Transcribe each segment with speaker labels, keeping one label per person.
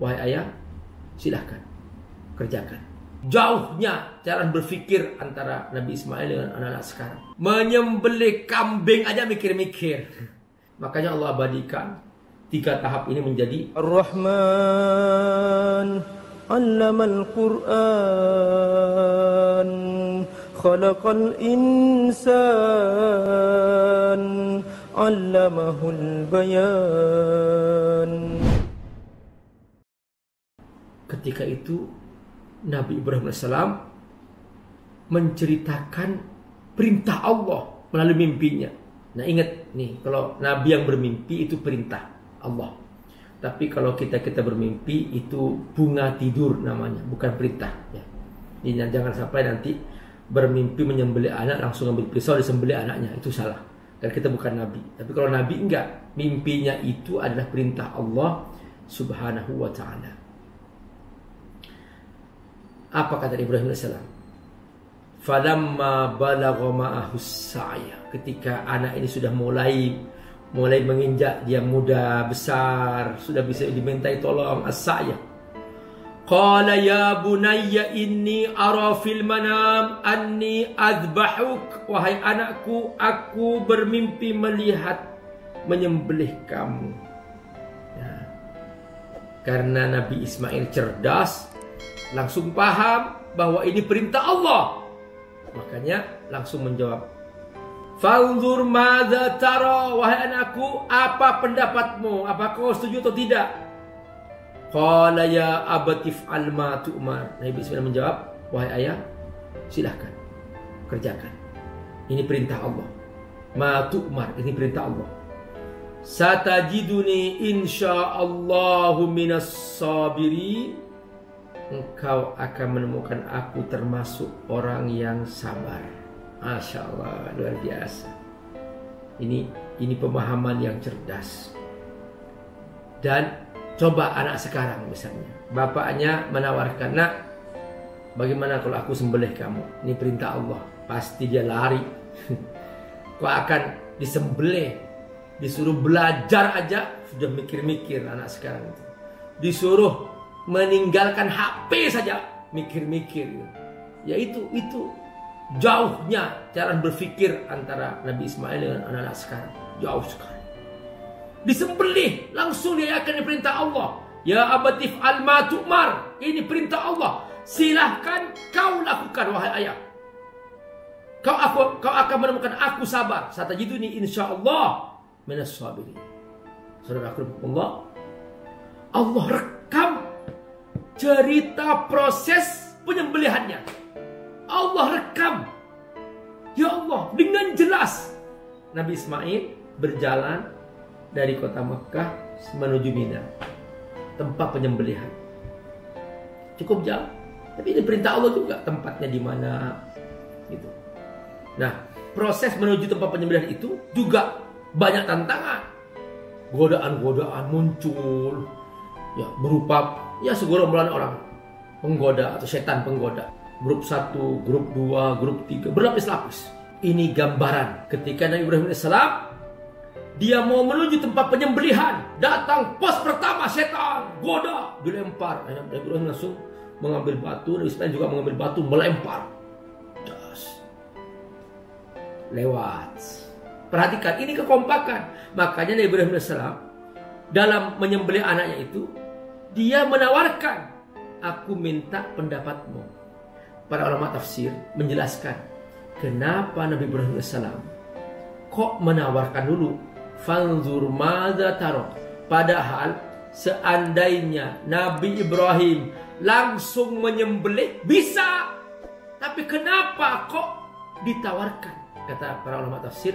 Speaker 1: wahai ayah, silahkan kerjakan. Jauhnya cara berpikir antara Nabi Ismail dengan anak-anak sekarang. Menyembelih kambing aja mikir-mikir. Makanya Allah abadikan 3 tahap ini menjadi
Speaker 2: Ar-Rahman 'allamal Qur'an khalaqal insan 'allamahul bayan.
Speaker 1: Ketika itu Nabi Ibrahim AS menceritakan perintah Allah melalui mimpinya. Nah ingat nih, kalau Nabi yang bermimpi itu perintah Allah. Tapi kalau kita bermimpi itu bunga tidur namanya, bukan perintah. Ya. Jadi jangan sampai nanti bermimpi menyembelih anak langsung ambil pisau disembelih anaknya, itu salah. Dan kita bukan Nabi. Tapi kalau Nabi enggak, mimpinya itu adalah perintah Allah Subhanahu wa Ta'ala. Apa kata Ibrahim AS? Falamma balagha ma'ahus sa'ya. Ketika anak ini sudah mulai menginjak, dia muda, besar, sudah bisa dimintai tolong, as-sa'ya. Qala ya bunayya inni ara fil manam anni adbahuk. Wahai anakku, aku bermimpi melihat menyembelih kamu. Ya. Karena Nabi Ismail cerdas, langsung paham bahwa ini perintah Allah. Makanya langsung menjawab, Fanzur madza tara, wahai anakku, apa pendapatmu? Apakah kau setuju atau tidak? Qala ya abati fa'al ma tu'mar. Nabi Ismail menjawab, wahai ayah, silahkan kerjakan. Ini perintah Allah. Ma tu'mar, ini perintah Allah. Satajiduni insyaallahu minas sabirin. Engkau akan menemukan aku termasuk orang yang sabar. Masya Allah, luar biasa. Ini pemahaman yang cerdas. Dan coba anak sekarang misalnya, bapaknya menawarkan, nak, bagaimana kalau aku sembelih kamu? Ini perintah Allah. Pasti dia lari. Kau akan disembelih, disuruh belajar aja sudah mikir-mikir anak sekarang itu. Disuruh meninggalkan HP saja mikir-mikir. Ya itu jauhnya cara berpikir antara Nabi Ismail dengan anak-anak sekarang. Jauh sekali. Disembelih langsung dia akan perintah Allah. Ya abatif al ma tu'mar. Ini perintah Allah. Silahkan kau lakukan wahai ayah. Kau akan menemukan aku sabar. Satajiduni insyaallah minas sabirin. Saudara Allah rekam cerita proses penyembelihannya. Allah rekam. Ya Allah, dengan jelas. Nabi Ismail berjalan dari kota Mekah menuju Mina, tempat penyembelihan. Cukup jauh, tapi ini perintah Allah juga tempatnya di mana gitu. Nah, proses menuju tempat penyembelihan itu juga banyak tantangan. Godaan-godaan muncul, ya berupa segerombolan orang penggoda atau setan penggoda. Grup 1, grup 2, grup 3, berlapis-lapis. Ini gambaran ketika Nabi Ibrahim AS dia mau menuju tempat penyembelihan. Datang pos pertama setan, goda, dilempar. Nabi Ibrahim langsung mengambil batu, Nabi Ismail juga mengambil batu, melempar. Das. Lewat. Perhatikan, ini kekompakan. Makanya Nabi Ibrahim AS dalam menyembelih anaknya itu, dia menawarkan, aku minta pendapatmu. Para ulama tafsir menjelaskan, kenapa Nabi Ibrahim AS kok menawarkan dulu, fanzur madza tara. Padahal seandainya Nabi Ibrahim langsung menyembelih bisa, tapi kenapa kok ditawarkan? Kata para ulama tafsir,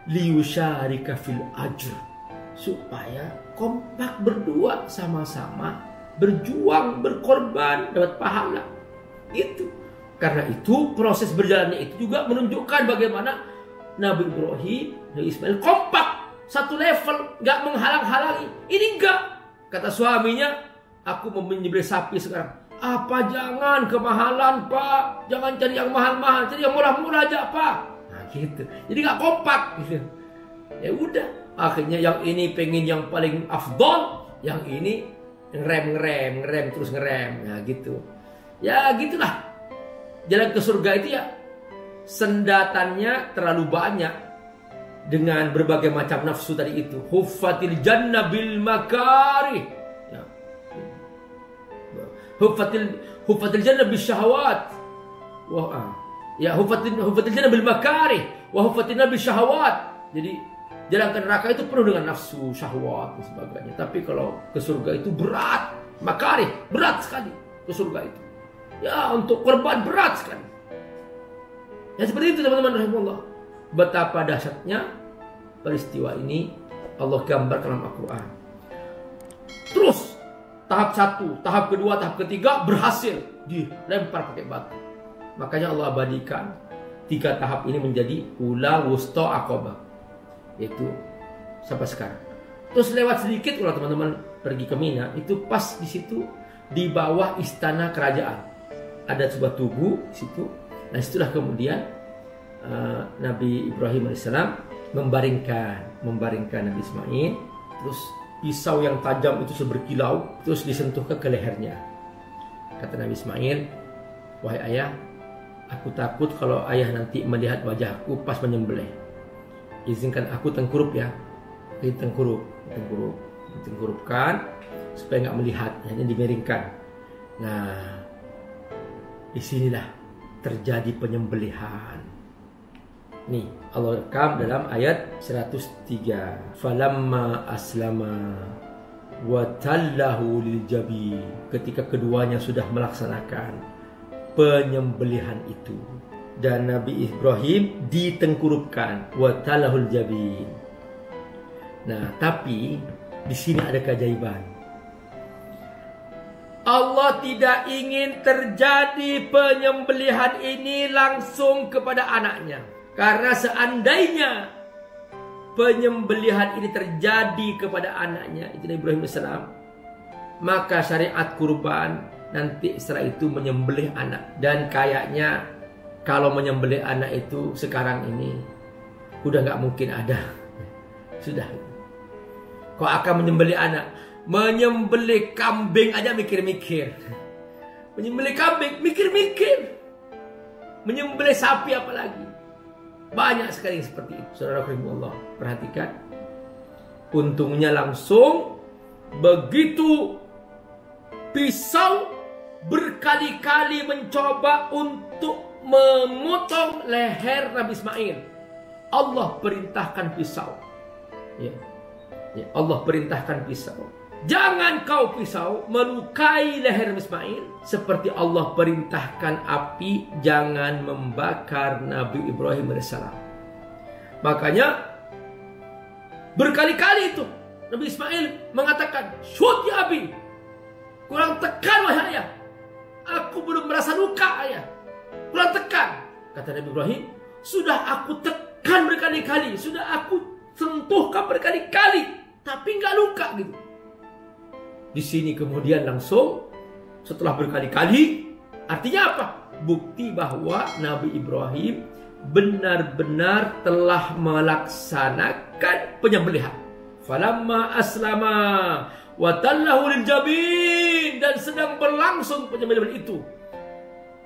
Speaker 1: liyusyarika fil ajr, supaya kompak berdua sama-sama berjuang, berkorban, dapat pahala. Itu karena itu proses berjalannya itu juga menunjukkan bagaimana Nabi Ibrahim, Nabi Ismail kompak satu level, nggak menghalang-halangi. Ini enggak, kata suaminya, aku mau menyembelih sapi sekarang. Apa jangan kemahalan pak, jangan cari yang mahal-mahal, cari yang murah-murah aja pak. Nah gitu, jadi nggak kompak gitu. Ya udah, akhirnya yang ini pengen yang paling afdol, yang ini ngerem terus ngerem. Nah gitu. Ya gitulah. Jalan ke surga itu ya sendatannya terlalu banyak dengan berbagai macam nafsu tadi itu. Huffatil jannah bil makarih. Ya. Huffatil jannah bis syahawat. Wah, ya huffatil jannah bil makarih wa huffatil nar bis syahawat. Jadi jalan ke neraka itu penuh dengan nafsu, syahwat dan sebagainya. Tapi kalau ke surga itu berat, makarih, berat sekali ke surga itu. Ya, untuk korban berat sekali. Ya seperti itu teman-teman rahimahullah. Betapa dahsyatnya peristiwa ini Allah gambar dalam Al-Quran. Terus tahap 1, tahap kedua, tahap ketiga berhasil dilempar pakai batu. Makanya Allah abadikan 3 tahap ini menjadi ula, wusta, aqabah. Itu sampai sekarang. Terus lewat sedikit kalau teman-teman pergi ke Mina, itu pas di situ di bawah istana kerajaan ada sebuah tugu di situ. Nah situlah kemudian Nabi Ibrahim alaihissalam membaringkan Nabi Ismail. Terus pisau yang tajam itu berkilau terus disentuhkan ke lehernya. Kata Nabi Ismail, wahai ayah, aku takut kalau ayah nanti melihat wajahku pas menyembelih. Izinkan aku tengkurup ya. Tengkurupkan supaya nggak melihat, hanya dimiringkan. Nah, disinilah terjadi penyembelihan. Nih, Allah rekam dalam ayat 103. Falamma aslama wa tallahu lil jabin. Ketika keduanya sudah melaksanakan penyembelihan itu dan Nabi Ibrahim ditengkurupkan wa talahul jabin. Nah, tapi di sini ada keajaiban. Allah tidak ingin terjadi penyembelihan ini langsung kepada anaknya. Karena seandainya penyembelihan ini terjadi kepada anaknya, itu Nabi Ibrahim AS, maka syariat kurban nanti setelah itu menyembelih anak. Dan kayaknya kalau menyembelih anak itu sekarang ini udah nggak mungkin ada. Sudah. Kau akan menyembelih anak, menyembelih kambing aja mikir-mikir. Menyembelih kambing mikir-mikir. Menyembelih sapi apalagi. Banyak sekali yang seperti itu. Saudara Allah, perhatikan. Untungnya langsung begitu pisau berkali-kali mencoba untuk memotong leher Nabi Ismail. Allah perintahkan pisau. Ya, Allah perintahkan pisau. Jangan kau pisau melukai leher Nabi Ismail. Seperti Allah perintahkan api jangan membakar Nabi Ibrahim AS. Makanya berkali-kali itu Nabi Ismail mengatakan, "Syut ya Abi, kurang tekan wahai ayah. Aku belum merasa luka ayah. Kurang tekan." Kata Nabi Ibrahim, "Sudah aku tekan berkali-kali, sudah aku sentuhkan berkali-kali, tapi nggak luka gitu." Di sini kemudian langsung setelah berkali-kali, artinya apa? Bukti bahwa Nabi Ibrahim benar-benar telah melaksanakan penyembelihan. Falamma aslama wa tallahu lil jabin, dan sedang berlangsung penyembelihan itu.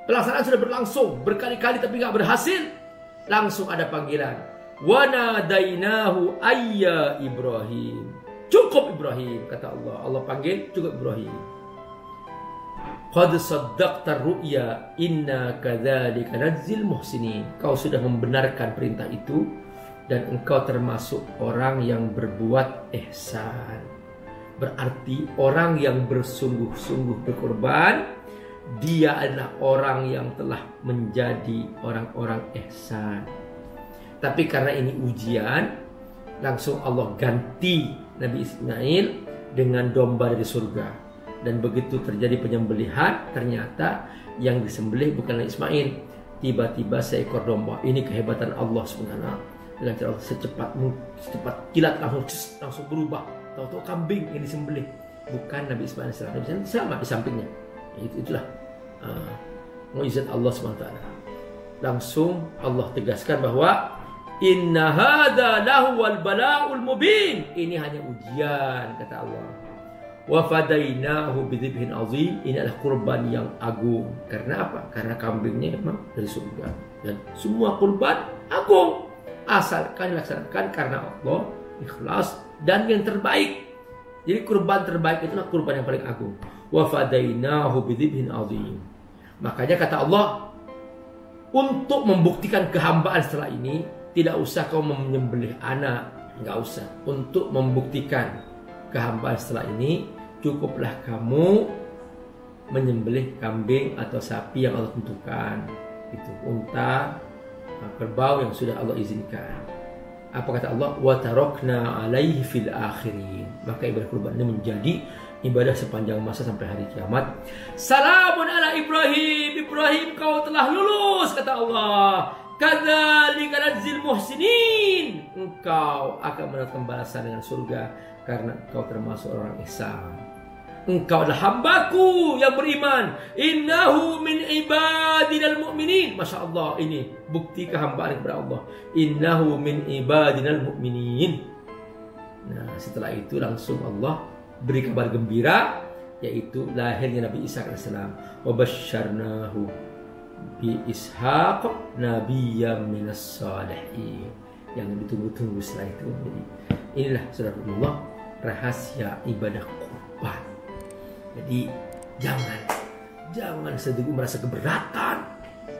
Speaker 1: Pelaksanaan sudah berlangsung berkali-kali tapi nggak berhasil. Langsung ada panggilan. Wa nadainahu ayya Ibrahim. Cukup Ibrahim, kata Allah. Allah panggil, cukup Ibrahim. Qad saddaqta ru'ya inna kadzalika nadzil muhsinin. Kau sudah membenarkan perintah itu dan engkau termasuk orang yang berbuat ihsan. Berarti orang yang bersungguh-sungguh berkorban, dia adalah orang yang telah menjadi orang-orang ihsan. Tapi karena ini ujian, langsung Allah ganti Nabi Ismail dengan domba dari surga. Dan begitu terjadi penyembelihan, ternyata yang disembelih bukanlah Ismail. Tiba-tiba seekor domba. Ini kehebatan Allah SWT. Dengan cara secepat kilat langsung berubah. Tahu-tahu kambing yang disembelih, bukan Nabi Ismail. Nabi Ismail sama di sampingnya. Itulah mukjizat Allah SWT. Langsung Allah tegaskan bahwa inna hadza lahuwal bala'ul mubin. Ini hanya ujian, kata Allah. Wa fadainahu bidzibhin azim. Ini adalah kurban yang agung. Karena apa? Karena kambingnya memang dari surga. Dan semua kurban agung, asalkan dilaksanakan karena Allah, ikhlas dan yang terbaik. Jadi kurban terbaik itulah kurban yang paling agung. Wa fadainahu bidzibhin azim. Makanya kata Allah, untuk membuktikan kehambaan setelah ini, tidak usah kau menyembelih anak, nggak usah. Untuk membuktikan kehambaan setelah ini, cukuplah kamu menyembelih kambing atau sapi yang Allah tentukan, itu unta, kerbau yang sudah Allah izinkan. Apa kata Allah? Wa tarakna alaihi fil akhirin. Maka ibadah kurban ini menjadi ibadah sepanjang masa sampai hari kiamat. Salamun ala Ibrahim. Ibrahim, kau telah lulus, kata Allah. Kadzalika nadzil muhsinin. Engkau akan mendapatkan balasan dengan surga karena engkau termasuk orang ihsan. Engkau adalah hambaku yang beriman. Innahu min ibadinal mu'minin. Masya Allah, ini bukti kehambaan kepada Allah. Innahu min ibadinal mu'minin. Nah, setelah itu langsung Allah beri kabar gembira, yaitu lahirnya Nabi Isa AS. Wa basyarnahu bi Ishaq nabiyyam minas salihin. Yang ditunggu-tunggu setelah itu. Jadi inilah saudara-saudara rahasia ibadah kurban. Jadi jangan sedikit merasa keberatan.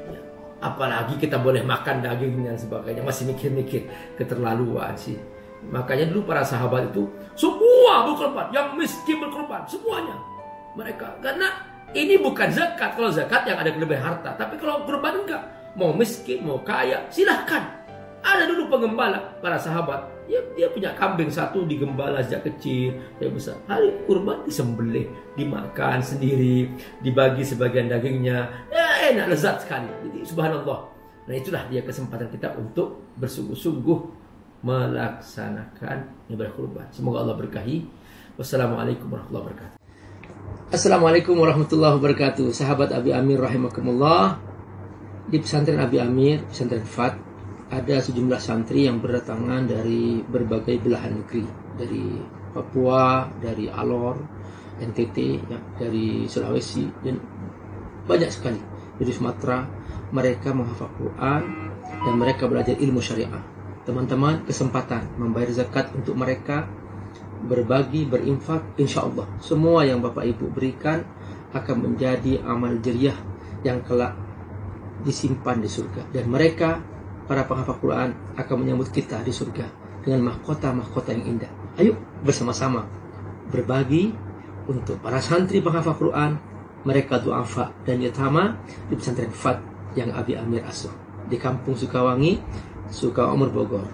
Speaker 1: Ya, apalagi kita boleh makan daging dan sebagainya, masih mikir-mikir, keterlaluan sih. Makanya dulu para sahabat itu semua berkorban, yang miskin berkorban, semuanya mereka. Karena ini bukan zakat. Kalau zakat yang ada kelebihan harta, tapi kalau kurban enggak. Mau miskin, mau kaya, silahkan. Ada dulu pengembala para sahabat, ya, dia punya kambing satu digembala sejak kecil, dia besar. Hari kurban disembelih, dimakan sendiri, dibagi sebagian dagingnya, ya, enak, lezat sekali. Jadi subhanallah. Nah, itulah dia kesempatan kita untuk bersungguh-sungguh melaksanakan ibadah kurban. Semoga Allah berkahi. Wassalamualaikum warahmatullahi wabarakatuh. Assalamualaikum warahmatullahi wabarakatuh. Sahabat Abi Amir rahimakumullah. Di pesantren Abi Amir, pesantren Fat, ada sejumlah santri yang berdatangan dari berbagai belahan negeri, dari Papua, dari Alor, NTT, ya, dari Sulawesi, dan banyak sekali dari Sumatera. Mereka menghafal Quran dan mereka belajar ilmu syariah. Teman-teman, kesempatan membayar zakat untuk mereka, berbagi, berinfak, insya Allah semua yang Bapak Ibu berikan akan menjadi amal jariah yang kelak disimpan di surga. Dan mereka, para penghafal Quran, akan menyambut kita di surga dengan mahkota-mahkota yang indah. Ayo bersama-sama berbagi untuk para santri penghafal Quran, mereka du'afa dan yatama di pesantren Fat yang Abi Amir asuh di Kampung Sukawangi, Sukaumur, Bogor.